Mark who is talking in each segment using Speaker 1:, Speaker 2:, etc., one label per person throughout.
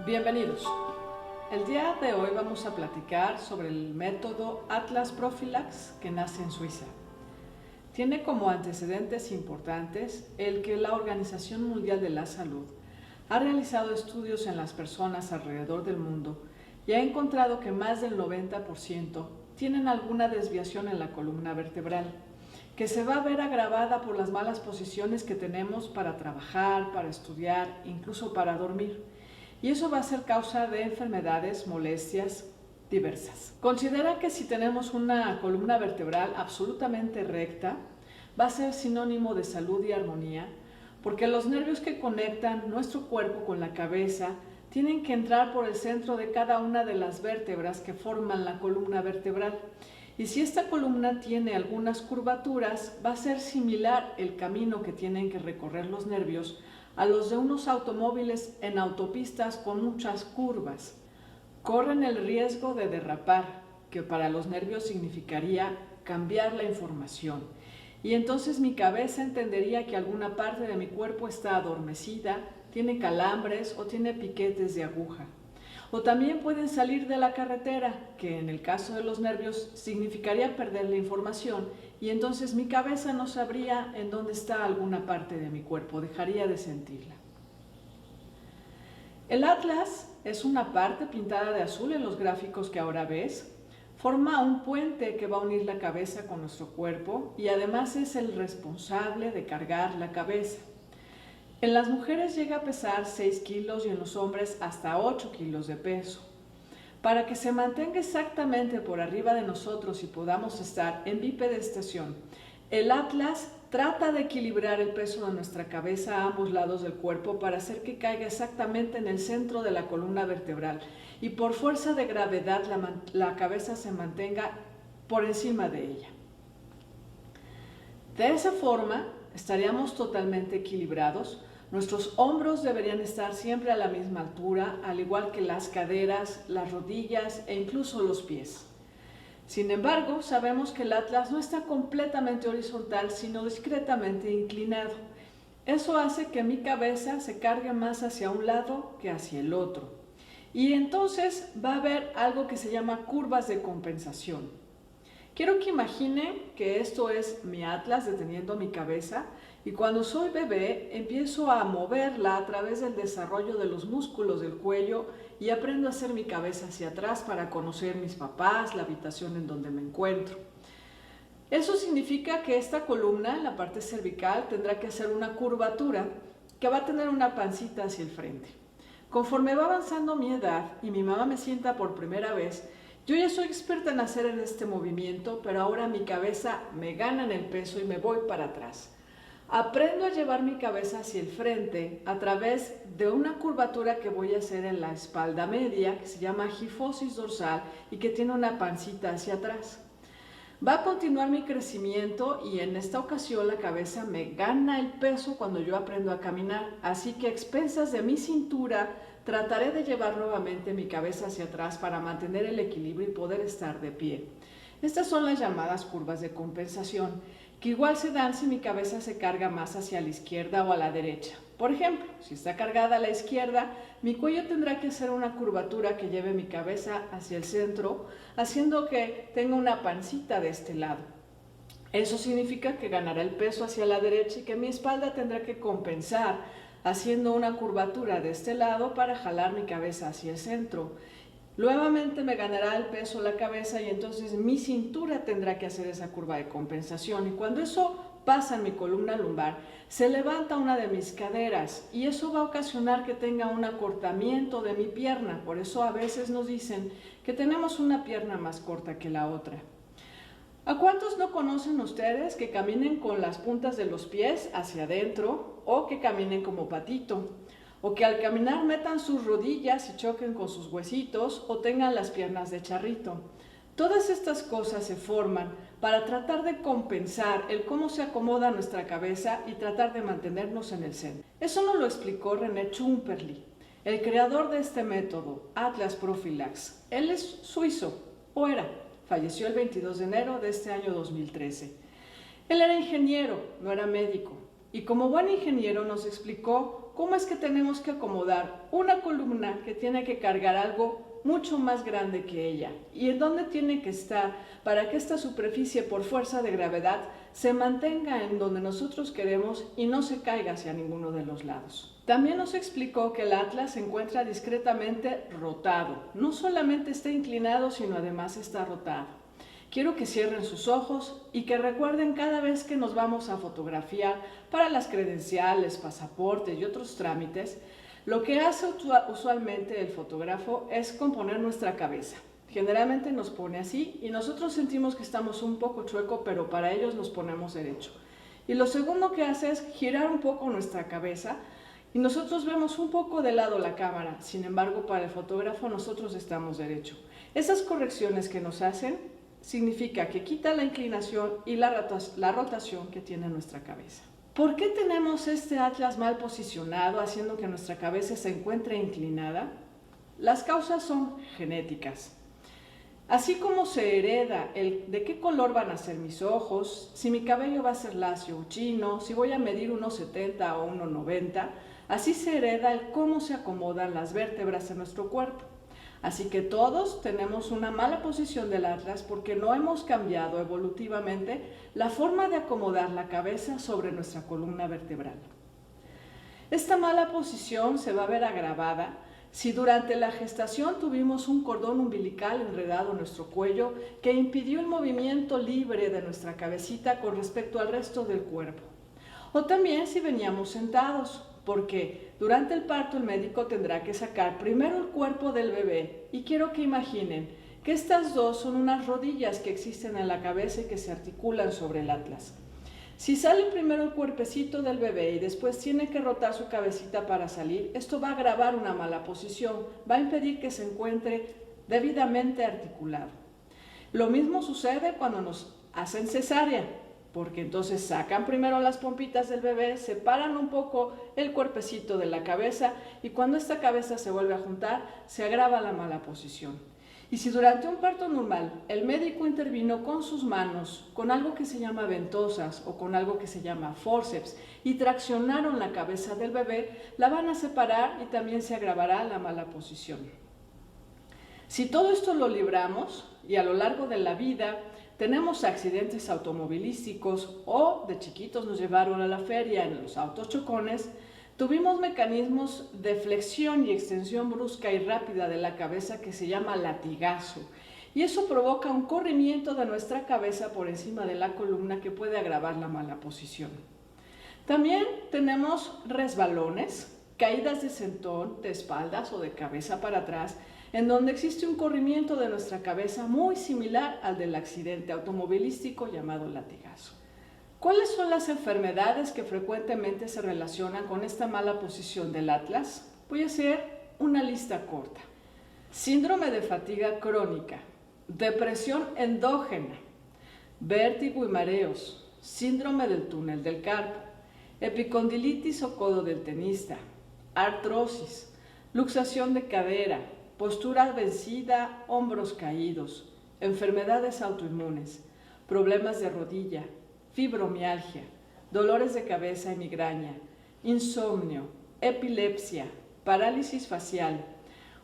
Speaker 1: Bienvenidos. El día de hoy vamos a platicar sobre el método Atlas Prophylax que nace en Suiza. Tiene como antecedentes importantes el que la Organización Mundial de la Salud ha realizado estudios en las personas alrededor del mundo y ha encontrado que más del 90% tienen alguna desviación en la columna vertebral, que se va a ver agravada por las malas posiciones que tenemos para trabajar, para estudiar, incluso para dormir. Y eso va a ser causa de enfermedades, molestias diversas. Considera que si tenemos una columna vertebral absolutamente recta, va a ser sinónimo de salud y armonía, porque los nervios que conectan nuestro cuerpo con la cabeza tienen que entrar por el centro de cada una de las vértebras que forman la columna vertebral. Y si esta columna tiene algunas curvaturas, va a ser similar el camino que tienen que recorrer los nervios a los de unos automóviles en autopistas con muchas curvas. Corren el riesgo de derrapar, que para los nervios significaría cambiar la información. Y entonces mi cabeza entendería que alguna parte de mi cuerpo está adormecida, tiene calambres o tiene piquetes de aguja. O también pueden salir de la carretera, que en el caso de los nervios significaría perder la información, y entonces mi cabeza no sabría en dónde está alguna parte de mi cuerpo, dejaría de sentirla. El atlas es una parte pintada de azul en los gráficos que ahora ves. Forma un puente que va a unir la cabeza con nuestro cuerpo y además es el responsable de cargar la cabeza. En las mujeres llega a pesar 6 kilos y en los hombres hasta 8 kilos de peso. Para que se mantenga exactamente por arriba de nosotros y podamos estar en bipedestación, el atlas trata de equilibrar el peso de nuestra cabeza a ambos lados del cuerpo para hacer que caiga exactamente en el centro de la columna vertebral y por fuerza de gravedad la cabeza se mantenga por encima de ella. De esa forma estaríamos totalmente equilibrados. Nuestros hombros deberían estar siempre a la misma altura, al igual que las caderas, las rodillas e incluso los pies. Sin embargo, sabemos que el atlas no está completamente horizontal, sino discretamente inclinado. Eso hace que mi cabeza se cargue más hacia un lado que hacia el otro. Y entonces va a haber algo que se llama curvas de compensación. Quiero que imaginen que esto es mi atlas deteniendo mi cabeza y cuando soy bebé empiezo a moverla a través del desarrollo de los músculos del cuello y aprendo a hacer mi cabeza hacia atrás para conocer mis papás, la habitación en donde me encuentro. Eso significa que esta columna, en la parte cervical, tendrá que hacer una curvatura que va a tener una pancita hacia el frente. Conforme va avanzando mi edad y mi mamá me sienta por primera vez, yo ya soy experta en hacer este movimiento, pero ahora mi cabeza me gana en el peso y me voy para atrás. Aprendo a llevar mi cabeza hacia el frente a través de una curvatura que voy a hacer en la espalda media, que se llama gifosis dorsal y que tiene una pancita hacia atrás. Va a continuar mi crecimiento y en esta ocasión la cabeza me gana el peso cuando yo aprendo a caminar, así que a expensas de mi cintura trataré de llevar nuevamente mi cabeza hacia atrás para mantener el equilibrio y poder estar de pie. Estas son las llamadas curvas de compensación, que igual se dan si mi cabeza se carga más hacia la izquierda o a la derecha. Por ejemplo, si está cargada a la izquierda, mi cuello tendrá que hacer una curvatura que lleve mi cabeza hacia el centro, haciendo que tenga una pancita de este lado. Eso significa que ganará el peso hacia la derecha y que mi espalda tendrá que compensar, haciendo una curvatura de este lado para jalar mi cabeza hacia el centro. Nuevamente me ganará el peso la cabeza y entonces mi cintura tendrá que hacer esa curva de compensación y cuando eso pasa en mi columna lumbar, se levanta una de mis caderas y eso va a ocasionar que tenga un acortamiento de mi pierna. Por eso a veces nos dicen que tenemos una pierna más corta que la otra. ¿A cuántos no conocen ustedes que caminen con las puntas de los pies hacia adentro o que caminen como patito? O que al caminar metan sus rodillas y choquen con sus huesitos o tengan las piernas de charrito. Todas estas cosas se forman para tratar de compensar el cómo se acomoda nuestra cabeza y tratar de mantenernos en el centro. Eso nos lo explicó René Schumperli, el creador de este método, Atlas Prophylax. Él es suizo, o era, falleció el 22 de enero de este año 2013. Él era ingeniero, no era médico, y como buen ingeniero nos explicó cómo es que tenemos que acomodar una columna que tiene que cargar algo mucho más grande que ella y en dónde tiene que estar para que esta superficie por fuerza de gravedad se mantenga en donde nosotros queremos y no se caiga hacia ninguno de los lados. También nos explicó que el atlas se encuentra discretamente rotado, no solamente está inclinado sino además está rotado. Quiero que cierren sus ojos y que recuerden cada vez que nos vamos a fotografiar para las credenciales, pasaportes y otros trámites. Lo que hace usualmente el fotógrafo es componer nuestra cabeza. Generalmente nos pone así y nosotros sentimos que estamos un poco chueco, pero para ellos nos ponemos derecho. Y lo segundo que hace es girar un poco nuestra cabeza y nosotros vemos un poco de lado la cámara. Sin embargo, para el fotógrafo nosotros estamos derecho. Esas correcciones que nos hacen significa que quita la inclinación y la rotación que tiene nuestra cabeza. ¿Por qué tenemos este atlas mal posicionado, haciendo que nuestra cabeza se encuentre inclinada? Las causas son genéticas. Así como se hereda el de qué color van a ser mis ojos, si mi cabello va a ser lacio o chino, si voy a medir 1,70 o 1,90, así se hereda el cómo se acomodan las vértebras en nuestro cuerpo. Así que todos tenemos una mala posición del atlas porque no hemos cambiado evolutivamente la forma de acomodar la cabeza sobre nuestra columna vertebral. Esta mala posición se va a ver agravada si durante la gestación tuvimos un cordón umbilical enredado en nuestro cuello que impidió el movimiento libre de nuestra cabecita con respecto al resto del cuerpo. O también si veníamos sentados, porque durante el parto el médico tendrá que sacar primero el cuerpo del bebé y quiero que imaginen que estas dos son unas rodillas que existen en la cabeza y que se articulan sobre el atlas. Si sale primero el cuerpecito del bebé y después tiene que rotar su cabecita para salir, esto va a agravar una mala posición, va a impedir que se encuentre debidamente articulado. Lo mismo sucede cuando nos hacen cesárea, porque entonces sacan primero las pompitas del bebé, separan un poco el cuerpecito de la cabeza y cuando esta cabeza se vuelve a juntar, se agrava la mala posición. Y si durante un parto normal el médico intervino con sus manos, con algo que se llama ventosas o con algo que se llama forceps y traccionaron la cabeza del bebé, la van a separar y también se agravará la mala posición. Si todo esto lo libramos y a lo largo de la vida tenemos accidentes automovilísticos o de chiquitos nos llevaron a la feria en los autos chocones, tuvimos mecanismos de flexión y extensión brusca y rápida de la cabeza que se llama latigazo. Y eso provoca un corrimiento de nuestra cabeza por encima de la columna que puede agravar la mala posición. También tenemos resbalones, caídas de sentón, de espaldas o de cabeza para atrás, en donde existe un corrimiento de nuestra cabeza muy similar al del accidente automovilístico llamado latigazo. ¿Cuáles son las enfermedades que frecuentemente se relacionan con esta mala posición del atlas? Voy a hacer una lista corta. Síndrome de fatiga crónica, depresión endógena, vértigo y mareos, síndrome del túnel del carpo, epicondilitis o codo del tenista, artrosis, luxación de cadera, postura vencida, hombros caídos, enfermedades autoinmunes, problemas de rodilla, fibromialgia, dolores de cabeza y migraña, insomnio, epilepsia, parálisis facial,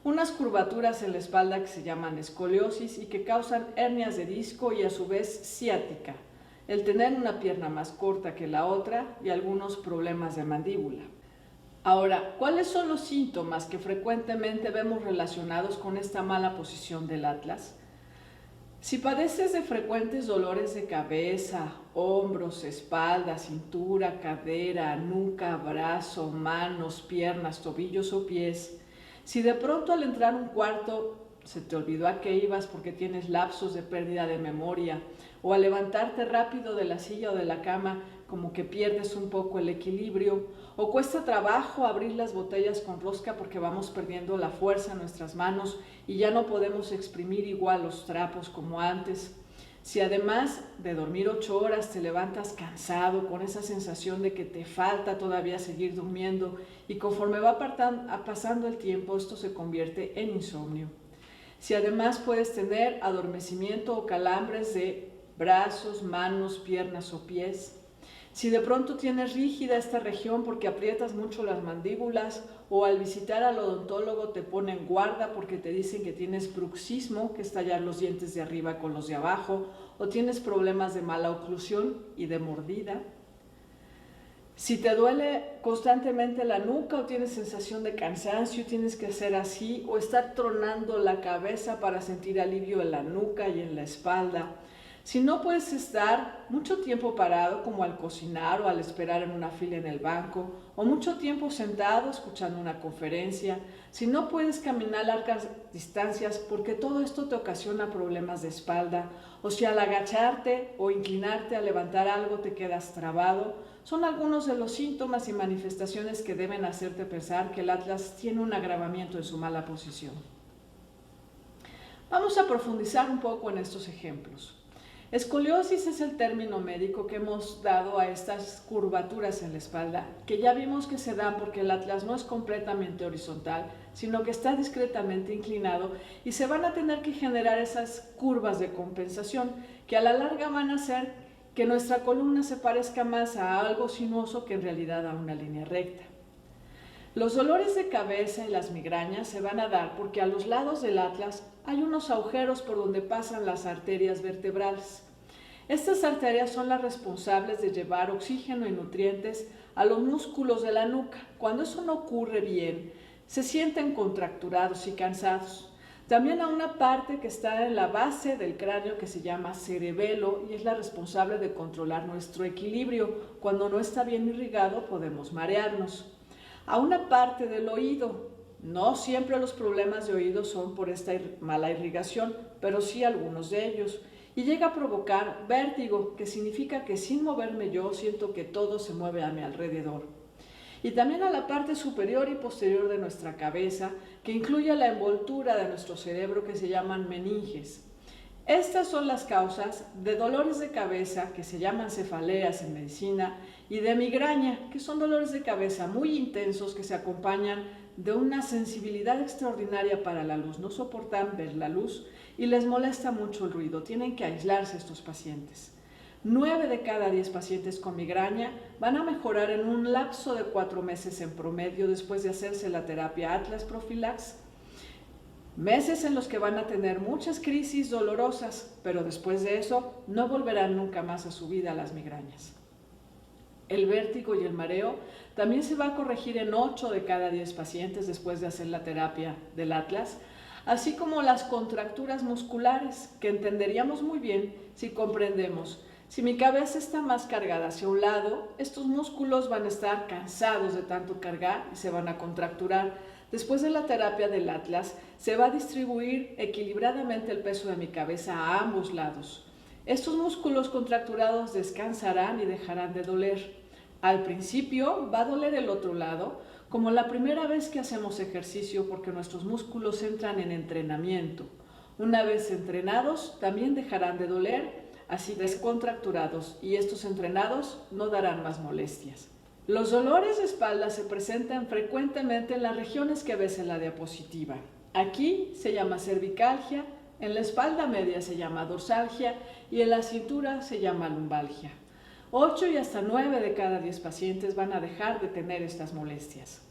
Speaker 1: unas curvaturas en la espalda que se llaman escoliosis y que causan hernias de disco y a su vez ciática, el tener una pierna más corta que la otra y algunos problemas de mandíbula. Ahora, ¿cuáles son los síntomas que frecuentemente vemos relacionados con esta mala posición del atlas? Si padeces de frecuentes dolores de cabeza, hombros, espalda, cintura, cadera, nuca, brazo, manos, piernas, tobillos o pies, si de pronto al entrar a un cuarto se te olvidó a qué ibas porque tienes lapsos de pérdida de memoria, o al levantarte rápido de la silla o de la cama como que pierdes un poco el equilibrio, o cuesta trabajo abrir las botellas con rosca porque vamos perdiendo la fuerza en nuestras manos y ya no podemos exprimir igual los trapos como antes. Si además de dormir 8 horas te levantas cansado con esa sensación de que te falta todavía seguir durmiendo y conforme va pasando el tiempo esto se convierte en insomnio. Si además puedes tener adormecimiento o calambres de brazos, manos, piernas o pies. Si de pronto tienes rígida esta región porque aprietas mucho las mandíbulas o al visitar al odontólogo te ponen guarda porque te dicen que tienes bruxismo, que es tallar los dientes de arriba con los de abajo, o tienes problemas de mala oclusión y de mordida. Si te duele constantemente la nuca o tienes sensación de cansancio, tienes que hacer así o estar tronando la cabeza para sentir alivio en la nuca y en la espalda. Si no puedes estar mucho tiempo parado como al cocinar o al esperar en una fila en el banco o mucho tiempo sentado escuchando una conferencia, si no puedes caminar largas distancias porque todo esto te ocasiona problemas de espalda o si al agacharte o inclinarte a levantar algo te quedas trabado, son algunos de los síntomas y manifestaciones que deben hacerte pensar que el Atlas tiene un agravamiento en su mala posición. Vamos a profundizar un poco en estos ejemplos. Escoliosis es el término médico que hemos dado a estas curvaturas en la espalda, que ya vimos que se dan porque el Atlas no es completamente horizontal, sino que está discretamente inclinado y se van a tener que generar esas curvas de compensación que a la larga van a hacer que nuestra columna se parezca más a algo sinuoso que en realidad a una línea recta. Los dolores de cabeza y las migrañas se van a dar porque a los lados del Atlas hay unos agujeros por donde pasan las arterias vertebrales. Estas arterias son las responsables de llevar oxígeno y nutrientes a los músculos de la nuca. Cuando eso no ocurre bien, se sienten contracturados y cansados. También a una parte que está en la base del cráneo que se llama cerebelo y es la responsable de controlar nuestro equilibrio. Cuando no está bien irrigado podemos marearnos. A una parte del oído. No siempre los problemas de oído son por esta mala irrigación, pero sí algunos de ellos. Y llega a provocar vértigo, que significa que sin moverme yo siento que todo se mueve a mi alrededor. Y también a la parte superior y posterior de nuestra cabeza, que incluye la envoltura de nuestro cerebro que se llaman meninges. Estas son las causas de dolores de cabeza, que se llaman cefaleas en medicina, y de migraña, que son dolores de cabeza muy intensos que se acompañan de una sensibilidad extraordinaria para la luz. No soportan ver la luz y les molesta mucho el ruido. Tienen que aislarse estos pacientes. 9 de cada 10 pacientes con migraña van a mejorar en un lapso de 4 meses en promedio después de hacerse la terapia Atlas Profilax. Meses en los que van a tener muchas crisis dolorosas, pero después de eso no volverán nunca más a su vida las migrañas. El vértigo y el mareo también se va a corregir en 8 de cada 10 pacientes después de hacer la terapia del Atlas, así como las contracturas musculares, que entenderíamos muy bien si comprendemos. Si mi cabeza está más cargada hacia un lado, estos músculos van a estar cansados de tanto cargar y se van a contracturar. Después de la terapia del Atlas, se va a distribuir equilibradamente el peso de mi cabeza a ambos lados. Estos músculos contracturados descansarán y dejarán de doler. Al principio va a doler el otro lado, como la primera vez que hacemos ejercicio porque nuestros músculos entran en entrenamiento. Una vez entrenados, también dejarán de doler, así descontracturados, y estos entrenados no darán más molestias. Los dolores de espalda se presentan frecuentemente en las regiones que ves en la diapositiva. Aquí se llama cervicalgia, en la espalda media se llama dorsalgia y en la cintura se llama lumbalgia. 8 y hasta 9 de cada 10 pacientes van a dejar de tener estas molestias.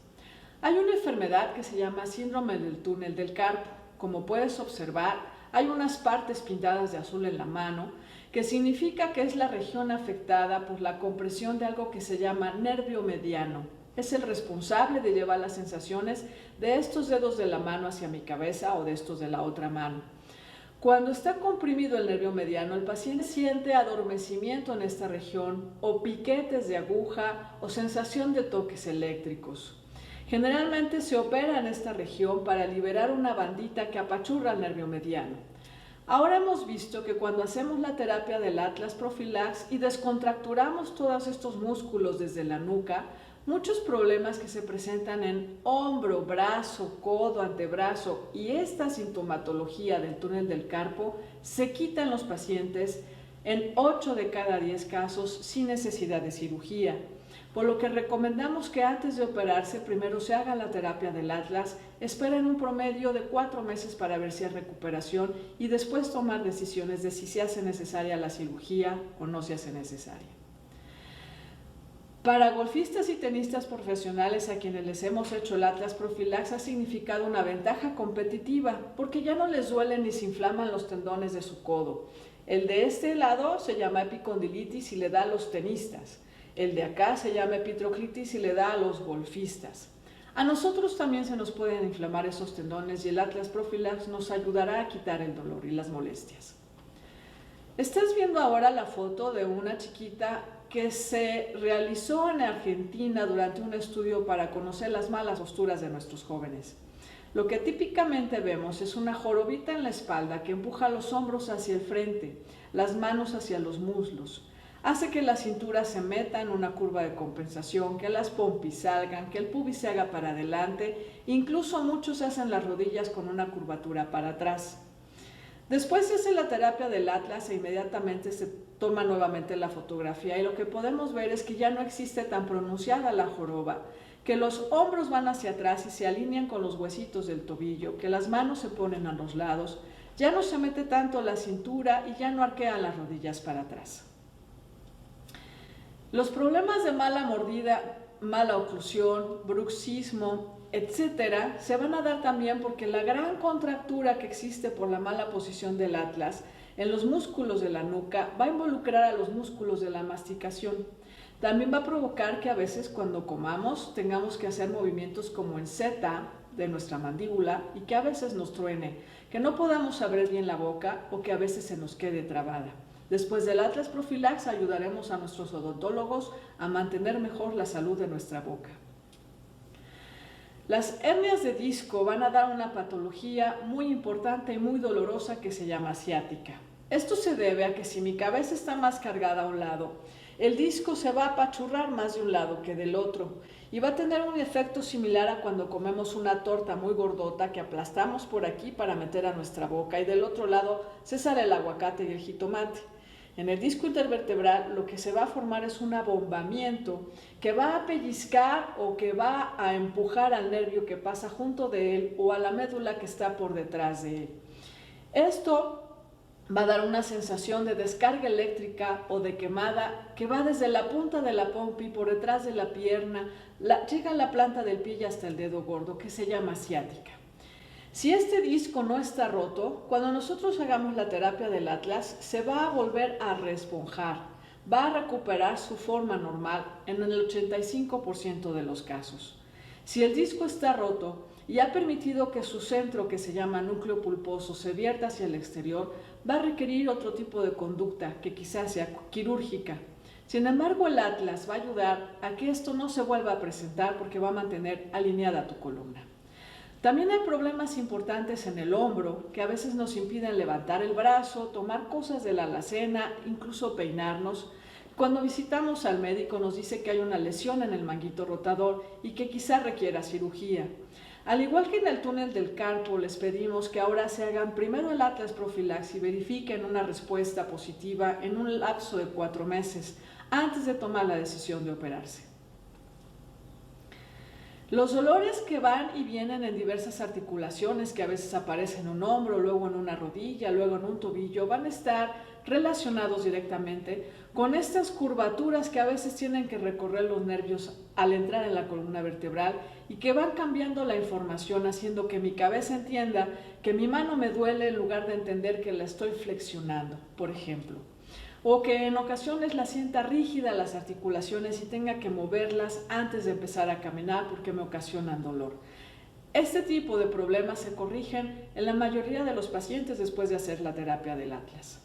Speaker 1: Hay una enfermedad que se llama síndrome del túnel del carpo. Como puedes observar, hay unas partes pintadas de azul en la mano, que significa que es la región afectada por la compresión de algo que se llama nervio mediano. Es el responsable de llevar las sensaciones de estos dedos de la mano hacia mi cabeza o de estos de la otra mano. Cuando está comprimido el nervio mediano, el paciente siente adormecimiento en esta región o piquetes de aguja o sensación de toques eléctricos. Generalmente se opera en esta región para liberar una bandita que apachurra el nervio mediano. Ahora hemos visto que cuando hacemos la terapia del Atlas Profilax y descontracturamos todos estos músculos desde la nuca, muchos problemas que se presentan en hombro, brazo, codo, antebrazo y esta sintomatología del túnel del carpo se quitan los pacientes en 8 de cada 10 casos sin necesidad de cirugía. Por lo que recomendamos que antes de operarse primero se haga la terapia del Atlas, esperen un promedio de 4 meses para ver si hay recuperación y después tomar decisiones de si se hace necesaria la cirugía o no se hace necesaria. Para golfistas y tenistas profesionales a quienes les hemos hecho el Atlas Profilax ha significado una ventaja competitiva porque ya no les duelen ni se inflaman los tendones de su codo. El de este lado se llama epicondilitis y le da a los tenistas. El de acá se llama epitroclitis y le da a los golfistas. A nosotros también se nos pueden inflamar esos tendones y el Atlas Profilax nos ayudará a quitar el dolor y las molestias. Estás viendo ahora la foto de una chiquita que se realizó en Argentina durante un estudio para conocer las malas posturas de nuestros jóvenes. Lo que típicamente vemos es una jorobita en la espalda que empuja los hombros hacia el frente, las manos hacia los muslos. Hace que la cintura se meta en una curva de compensación, que las pompis salgan, que el pubis se haga para adelante, incluso muchos hacen las rodillas con una curvatura para atrás. Después se hace la terapia del Atlas e inmediatamente se toma nuevamente la fotografía y lo que podemos ver es que ya no existe tan pronunciada la joroba, que los hombros van hacia atrás y se alinean con los huesitos del tobillo, que las manos se ponen a los lados, ya no se mete tanto la cintura y ya no arquean las rodillas para atrás. Los problemas de mala mordida, mala oclusión, bruxismo, etcétera, se van a dar también porque la gran contractura que existe por la mala posición del Atlas en los músculos de la nuca va a involucrar a los músculos de la masticación. También va a provocar que a veces cuando comamos tengamos que hacer movimientos como en Z de nuestra mandíbula y que a veces nos truene, que no podamos abrir bien la boca o que a veces se nos quede trabada. Después del Atlas Profilax ayudaremos a nuestros odontólogos a mantener mejor la salud de nuestra boca. Las hernias de disco van a dar una patología muy importante y muy dolorosa que se llama ciática. Esto se debe a que si mi cabeza está más cargada a un lado, el disco se va a apachurrar más de un lado que del otro y va a tener un efecto similar a cuando comemos una torta muy gordota que aplastamos por aquí para meter a nuestra boca y del otro lado se sale el aguacate y el jitomate. En el disco intervertebral lo que se va a formar es un abombamiento que va a pellizcar o que va a empujar al nervio que pasa junto de él o a la médula que está por detrás de él. Esto va a dar una sensación de descarga eléctrica o de quemada que va desde la punta de la pompi por detrás de la pierna, llega a la planta del pie y hasta el dedo gordo, que se llama ciática. Si este disco no está roto, cuando nosotros hagamos la terapia del Atlas, se va a volver a reesponjar, va a recuperar su forma normal en el 85% de los casos. Si el disco está roto y ha permitido que su centro, que se llama núcleo pulposo, se vierta hacia el exterior, va a requerir otro tipo de conducta que quizás sea quirúrgica. Sin embargo, el Atlas va a ayudar a que esto no se vuelva a presentar porque va a mantener alineada tu columna. También hay problemas importantes en el hombro que a veces nos impiden levantar el brazo, tomar cosas de la alacena, incluso peinarnos. Cuando visitamos al médico nos dice que hay una lesión en el manguito rotador y que quizá requiera cirugía. Al igual que en el túnel del carpo, les pedimos que ahora se hagan primero el Atlas Profilax y verifiquen una respuesta positiva en un lapso de 4 meses antes de tomar la decisión de operarse. Los dolores que van y vienen en diversas articulaciones, que a veces aparecen en un hombro, luego en una rodilla, luego en un tobillo, van a estar relacionados directamente con estas curvaturas que a veces tienen que recorrer los nervios al entrar en la columna vertebral y que van cambiando la información, haciendo que mi cabeza entienda que mi mano me duele en lugar de entender que la estoy flexionando, por ejemplo. O que en ocasiones la sienta rígida las articulaciones y tenga que moverlas antes de empezar a caminar porque me ocasionan dolor. Este tipo de problemas se corrigen en la mayoría de los pacientes después de hacer la terapia del Atlas.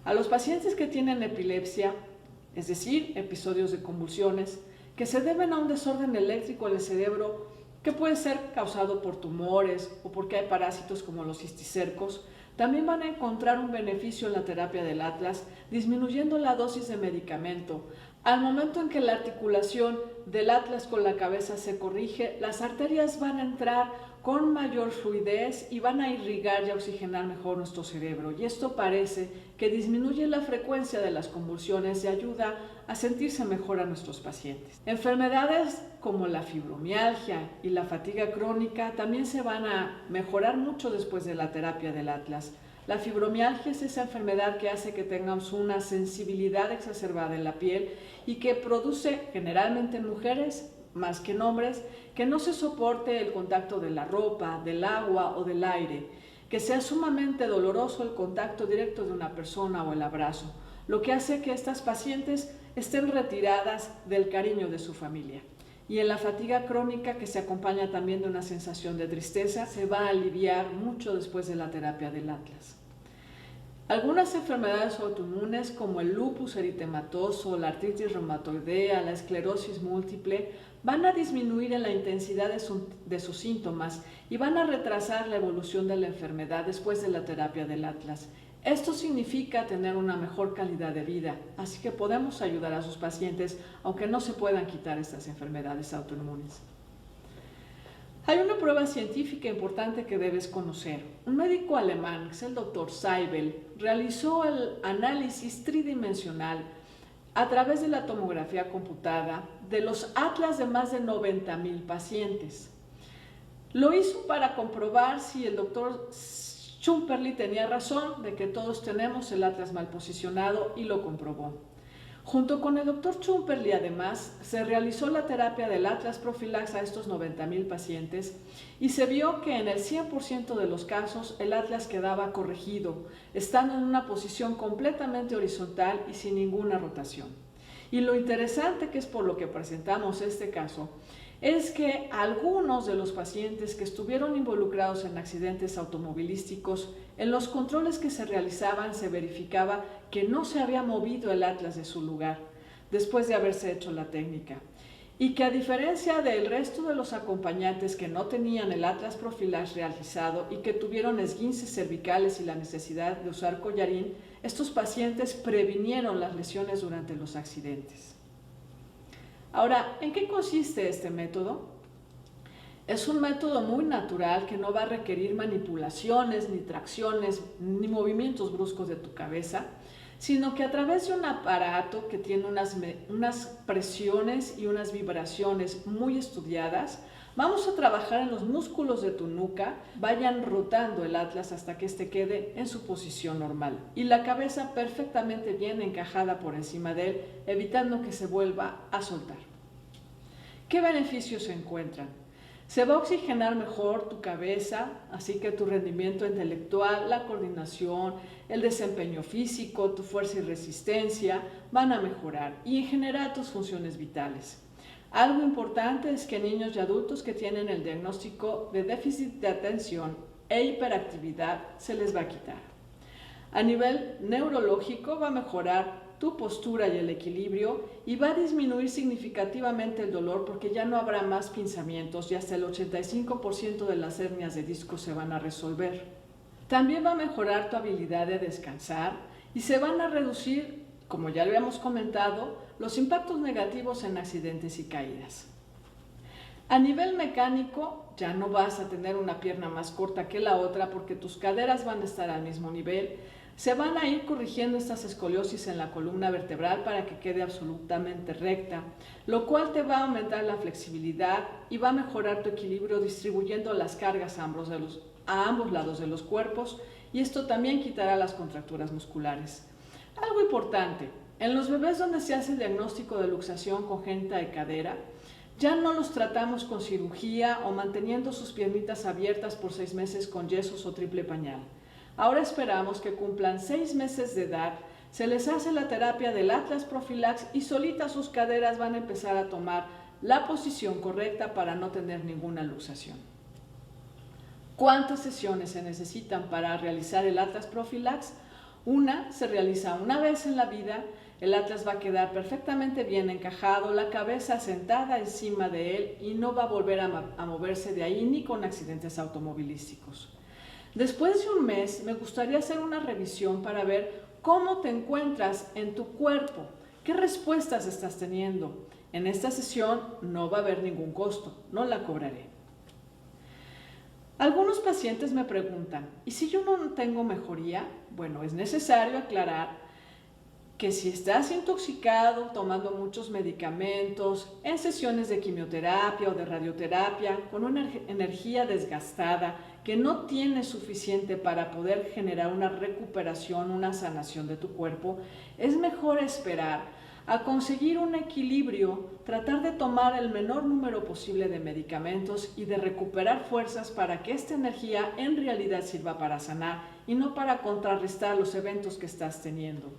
Speaker 1: A los pacientes que tienen epilepsia, es decir, episodios de convulsiones, que se deben a un desorden eléctrico en el cerebro que puede ser causado por tumores o porque hay parásitos como los cisticercos, también van a encontrar un beneficio en la terapia del Atlas, disminuyendo la dosis de medicamento. Al momento en que la articulación del Atlas con la cabeza se corrige, las arterias van a entrar con mayor fluidez y van a irrigar y a oxigenar mejor nuestro cerebro. Y esto parece que disminuye la frecuencia de las convulsiones y ayuda a sentirse mejor a nuestros pacientes. Enfermedades como la fibromialgia y la fatiga crónica también se van a mejorar mucho después de la terapia del Atlas. La fibromialgia es esa enfermedad que hace que tengamos una sensibilidad exacerbada en la piel y que produce generalmente en mujeres más que en hombres que no se soporte el contacto de la ropa, del agua o del aire, que sea sumamente doloroso el contacto directo de una persona o el abrazo, lo que hace que estas pacientes estén retiradas del cariño de su familia. Y en la fatiga crónica, que se acompaña también de una sensación de tristeza, se va a aliviar mucho después de la terapia del Atlas. Algunas enfermedades autoinmunes como el lupus eritematoso, la artritis reumatoidea, la esclerosis múltiple van a disminuir en la intensidad de sus síntomas y van a retrasar la evolución de la enfermedad después de la terapia del Atlas. Esto significa tener una mejor calidad de vida, así que podemos ayudar a sus pacientes aunque no se puedan quitar estas enfermedades autoinmunes. Hay una prueba científica importante que debes conocer. Un médico alemán, que es el Dr. Seibel, realizó el análisis tridimensional a través de la tomografía computada de los atlas de más de 90,000 pacientes. Lo hizo para comprobar si el Dr. Schumperli tenía razón de que todos tenemos el atlas mal posicionado y lo comprobó. Junto con el Dr. Schumperli, además, se realizó la terapia del Atlas Profilax a estos 90,000 pacientes y se vio que en el 100% de los casos el Atlas quedaba corregido, estando en una posición completamente horizontal y sin ninguna rotación. Y lo interesante, que es por lo que presentamos este caso, es que algunos de los pacientes que estuvieron involucrados en accidentes automovilísticos, en los controles que se realizaban se verificaba que no se había movido el Atlas de su lugar después de haberse hecho la técnica, y que a diferencia del resto de los acompañantes que no tenían el Atlas Profilax realizado y que tuvieron esguinces cervicales y la necesidad de usar collarín, estos pacientes previnieron las lesiones durante los accidentes. Ahora, ¿en qué consiste este método? Es un método muy natural que no va a requerir manipulaciones, ni tracciones, ni movimientos bruscos de tu cabeza, sino que a través de un aparato que tiene unas presiones y unas vibraciones muy estudiadas, vamos a trabajar en los músculos de tu nuca, vayan rotando el Atlas hasta que éste quede en su posición normal y la cabeza perfectamente bien encajada por encima de él, evitando que se vuelva a soltar. ¿Qué beneficios se encuentran? Se va a oxigenar mejor tu cabeza, así que tu rendimiento intelectual, la coordinación, el desempeño físico, tu fuerza y resistencia van a mejorar y en general tus funciones vitales. Algo importante es que niños y adultos que tienen el diagnóstico de déficit de atención e hiperactividad se les va a quitar. A nivel neurológico va a mejorar tu postura y el equilibrio y va a disminuir significativamente el dolor porque ya no habrá más pinzamientos y hasta el 85% de las hernias de disco se van a resolver. También va a mejorar tu habilidad de descansar y se van a reducir, como ya lo habíamos comentado, los impactos negativos en accidentes y caídas. A nivel mecánico, ya no vas a tener una pierna más corta que la otra porque tus caderas van a estar al mismo nivel. Se van a ir corrigiendo estas escoliosis en la columna vertebral para que quede absolutamente recta, lo cual te va a aumentar la flexibilidad y va a mejorar tu equilibrio distribuyendo las cargas a ambos lados de los cuerpos, y esto también quitará las contracturas musculares. Algo importante, en los bebés donde se hace el diagnóstico de luxación congénita de cadera, ya no los tratamos con cirugía o manteniendo sus piernitas abiertas por 6 meses con yesos o triple pañal. Ahora esperamos que cumplan 6 meses de edad, se les hace la terapia del Atlas Profilax y solitas sus caderas van a empezar a tomar la posición correcta para no tener ninguna luxación. ¿Cuántas sesiones se necesitan para realizar el Atlas Profilax? Una se realiza una vez en la vida, el Atlas va a quedar perfectamente bien encajado, la cabeza sentada encima de él y no va a volver a moverse de ahí ni con accidentes automovilísticos. Después de un mes, me gustaría hacer una revisión para ver cómo te encuentras en tu cuerpo, qué respuestas estás teniendo. En esta sesión no va a haber ningún costo, no la cobraré. Algunos pacientes me preguntan, ¿y si yo no tengo mejoría? Bueno, es necesario aclarar que si estás intoxicado, tomando muchos medicamentos, en sesiones de quimioterapia o de radioterapia, con una energía desgastada, que no tienes suficiente para poder generar una recuperación, una sanación de tu cuerpo, es mejor esperar a conseguir un equilibrio, tratar de tomar el menor número posible de medicamentos y de recuperar fuerzas para que esta energía en realidad sirva para sanar y no para contrarrestar los eventos que estás teniendo.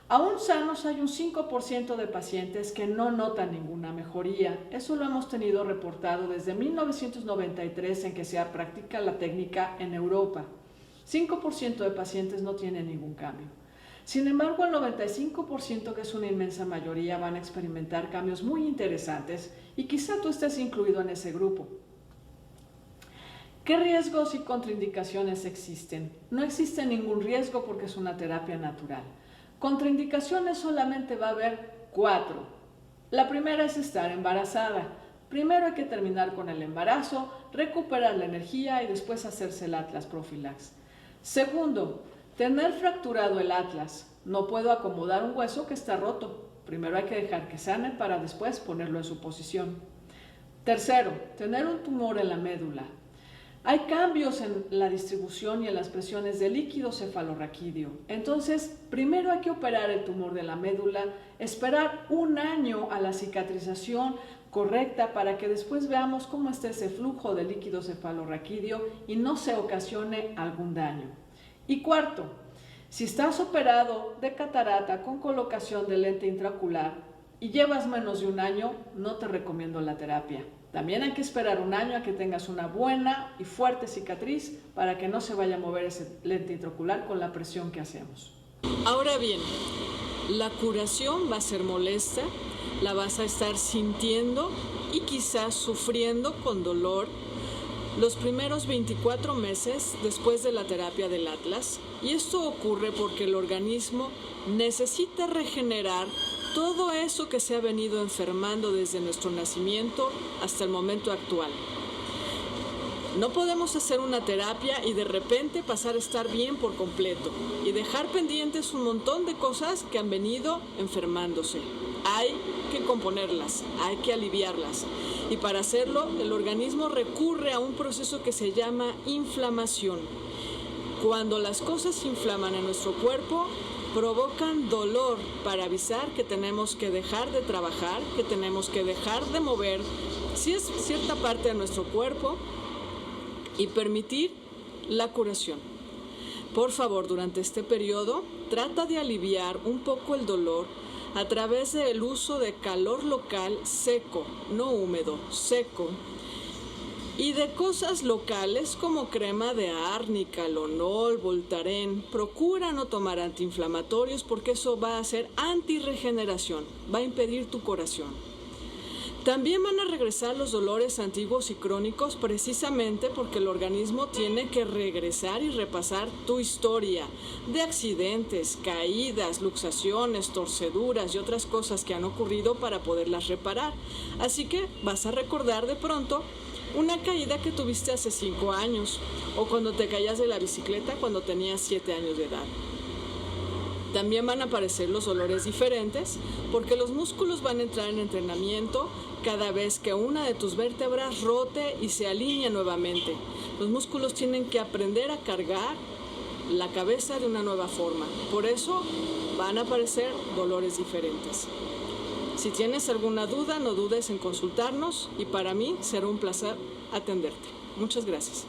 Speaker 1: Aún sanos hay un 5% de pacientes que no notan ninguna mejoría. Eso lo hemos tenido reportado desde 1993 en que se practica la técnica en Europa. 5% de pacientes no tienen ningún cambio. Sin embargo, el 95%, que es una inmensa mayoría, van a experimentar cambios muy interesantes y quizá tú estés incluido en ese grupo. ¿Qué riesgos y contraindicaciones existen? No existe ningún riesgo porque es una terapia natural. Contraindicaciones solamente va a haber 4. La primera es estar embarazada. Primero hay que terminar con el embarazo, recuperar la energía y después hacerse el Atlas Profilax. Segundo, tener fracturado el atlas. No puedo acomodar un hueso que está roto. Primero hay que dejar que sane para después ponerlo en su posición. Tercero, tener un tumor en la médula. Hay cambios en la distribución y en las presiones del líquido cefalorraquídeo. Entonces, primero hay que operar el tumor de la médula, esperar 1 año a la cicatrización correcta para que después veamos cómo está ese flujo de líquido cefalorraquídeo y no se ocasione algún daño. Y cuarto, si estás operado de catarata con colocación de lente intraocular y llevas menos de 1 año, no te recomiendo la terapia. También hay que esperar 1 año a que tengas una buena y fuerte cicatriz para que no se vaya a mover ese lente intraocular con la presión que hacemos. Ahora bien, la curación va a ser molesta, la vas a estar sintiendo y quizás sufriendo con dolor los primeros 24 meses después de la terapia del Atlas, y esto ocurre porque el organismo necesita regenerar todo eso que se ha venido enfermando desde nuestro nacimiento hasta el momento actual. No podemos hacer una terapia y de repente pasar a estar bien por completo y dejar pendientes un montón de cosas que han venido enfermándose. Hay que componerlas, hay que aliviarlas. Y para hacerlo, el organismo recurre a un proceso que se llama inflamación. Cuando las cosas inflaman en nuestro cuerpo, provocan dolor para avisar que tenemos que dejar de trabajar, que tenemos que dejar de mover cierta parte de nuestro cuerpo y permitir la curación. Por favor, durante este periodo, trata de aliviar un poco el dolor a través del uso de calor local seco, no húmedo, seco, y de cosas locales como crema de árnica, Lonol, Voltaren. Procura no tomar antiinflamatorios porque eso va a hacer antirregeneración, va a impedir tu curación. También van a regresar los dolores antiguos y crónicos precisamente porque el organismo tiene que regresar y repasar tu historia de accidentes, caídas, luxaciones, torceduras y otras cosas que han ocurrido para poderlas reparar. Así que vas a recordar de pronto una caída que tuviste hace 5 años o cuando te caías de la bicicleta cuando tenías 7 años de edad. También van a aparecer los dolores diferentes porque los músculos van a entrar en entrenamiento cada vez que una de tus vértebras rote y se alinea nuevamente. Los músculos tienen que aprender a cargar la cabeza de una nueva forma. Por eso van a aparecer dolores diferentes. Si tienes alguna duda, no dudes en consultarnos y para mí será un placer atenderte. Muchas gracias.